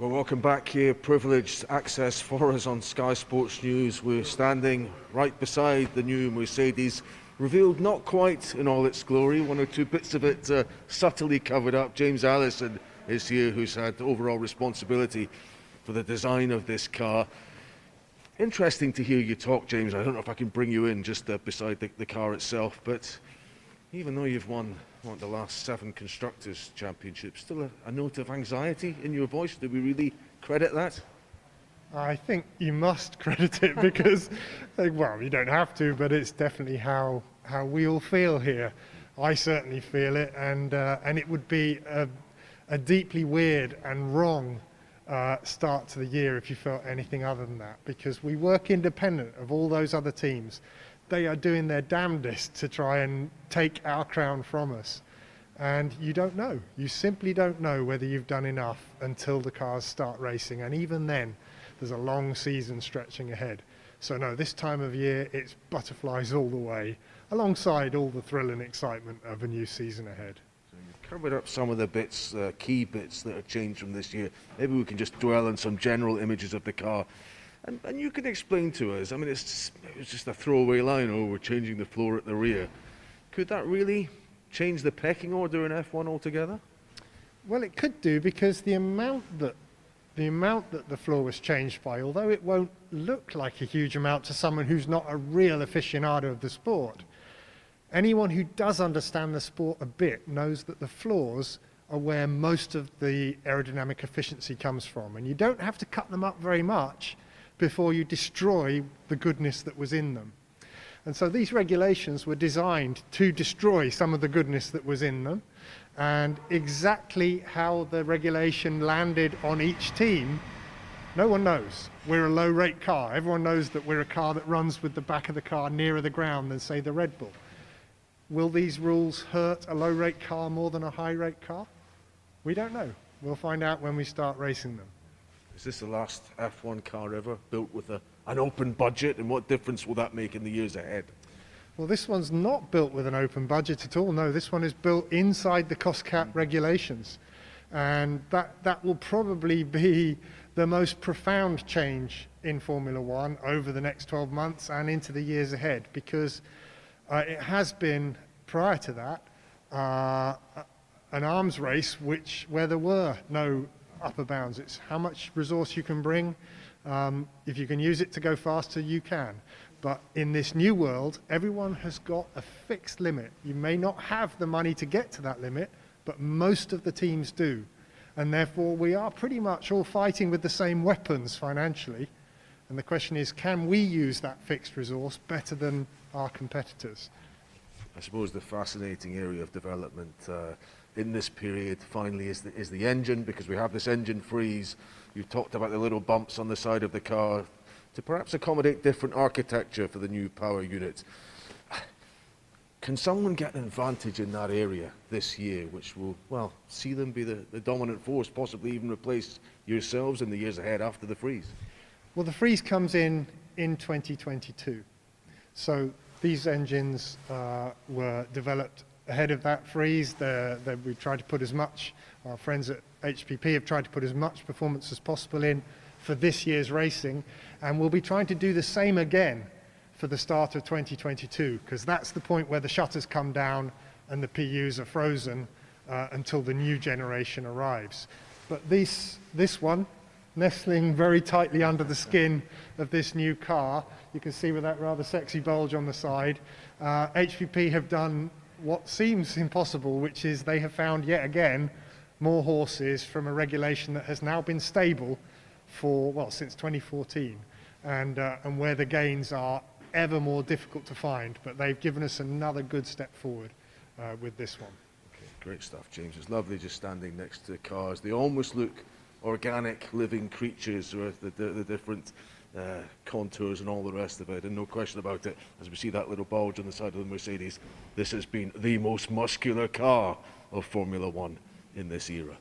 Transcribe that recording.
Well, welcome back here. Privileged access for us on Sky Sports News. We're standing right beside the new Mercedes, revealed not quite in all its glory, one or two bits of it subtly covered up. James Allison is here, who's had overall responsibility for the design of this car. Interesting to hear you talk, James. I don't know if I can bring you in just beside the car itself, but even though you've won the last 7 Constructors' Championships, still a note of anxiety in your voice. Do we really credit that? I think you must credit it because, well, you don't have to, but it's definitely how we all feel here. I certainly feel it, and it would be a deeply weird and wrong start to the year if you felt anything other than that, because we work independent of all those other teams. They are doing their damnedest to try and take our crown from us. And you don't know. You simply don't know whether you've done enough until the cars start racing. And even then, there's a long season stretching ahead. So no, this time of year, it's butterflies all the way, alongside all the thrill and excitement of a new season ahead. So you've covered up some of the bits, key bits that have changed from this year. Maybe we can just dwell on some general images of the car. And you can explain to us, I mean, it's just a throwaway line, oh, we're changing the floor at the rear. Could that really change the pecking order in F1 altogether? Well, it could do, because the amount that the floor was changed by, although it won't look like a huge amount to someone who's not a real aficionado of the sport, anyone who does understand the sport a bit knows that the floors are where most of the aerodynamic efficiency comes from. And you don't have to cut them up very much before you destroy the goodness that was in them. And so these regulations were designed to destroy some of the goodness that was in them. And exactly how the regulation landed on each team, no one knows. We're a low rate car. Everyone knows that we're a car that runs with the back of the car nearer the ground than, say, the Red Bull. Will these rules hurt a low rate car more than a high rate car? We don't know. We'll find out when we start racing them. Is this the last F1 car ever built with an open budget, and what difference will that make in the years ahead? Well, this one's not built with an open budget at all. No, this one is built inside the cost cap regulations. And that will probably be the most profound change in Formula One over the next 12 months and into the years ahead, because it has been, prior to that, an arms race where there were no upper bounds. It's how much resource you can bring. If you can use it to go faster, you can. But in this new world, everyone has got a fixed limit. You may not have the money to get to that limit, but most of the teams do. And therefore, we are pretty much all fighting with the same weapons financially. And the question is, can we use that fixed resource better than our competitors? I suppose the fascinating area of development in this period finally is the engine, because we have this engine freeze. You've talked about the little bumps on the side of the car to perhaps accommodate different architecture for the new power unit. Can someone get an advantage in that area this year, which will, well, see them be the dominant force, possibly even replace yourselves in the years ahead after the freeze? Well, the freeze comes in 2022. So these engines were developed ahead of that freeze. We've tried to put as much, our friends at HPP have tried to put as much performance as possible in for this year's racing, and we'll be trying to do the same again for the start of 2022, because that's the point where the shutters come down and the PUs are frozen until the new generation arrives. But this one, nestling very tightly under the skin of this new car, you can see with that rather sexy bulge on the side, HPP have done what seems impossible, which is they have found yet again more horses from a regulation that has now been stable for, well, since 2014, and where the gains are ever more difficult to find, but they've given us another good step forward with this one. Okay, great stuff, James. It's lovely just standing next to cars. They almost look organic, living creatures with the different contours and all the rest of it, and no question about it, as we see that little bulge on the side of the Mercedes, this has been the most muscular car of Formula One in this era.